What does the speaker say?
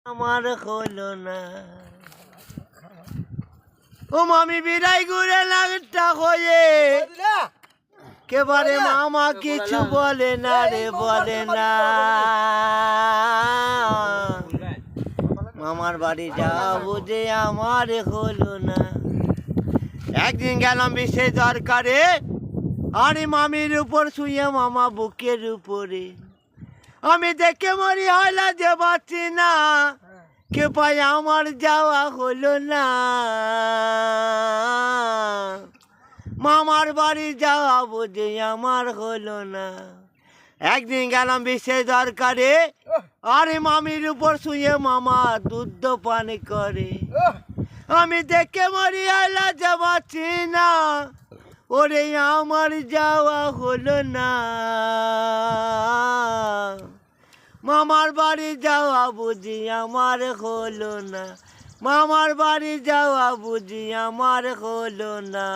আমার হলো না ও মামি বিদায় ঘুরে লাগটা হয়ে কেবারে মামা কিছু বলে না রে বলে না মামার বাড়ি যাবো যে আমার হলো না একদিন গেলাম বিশেষ দরকারে আরে মামির উপর শুয়ে মামা বুকের উপরে আমি দেখে মরি হলা যে বাঁচি না কে পাই আমার যাওয়া হলো না মামার বাড়ি যাওয়া বুঝে আমার হলো না একদিন গেলাম বিশেষ দরকারে আরে মামির উপর শুয়ে মামা দুধ পান করে আমি দেখে মরি হলা যে বাঁচি না ওরে আমার যাওয়া হলো না মামার বাড়ি যাওয়া বুঝি আমার হলো না মামার বাড়ি যাওয়া বুঝি আমার হলো না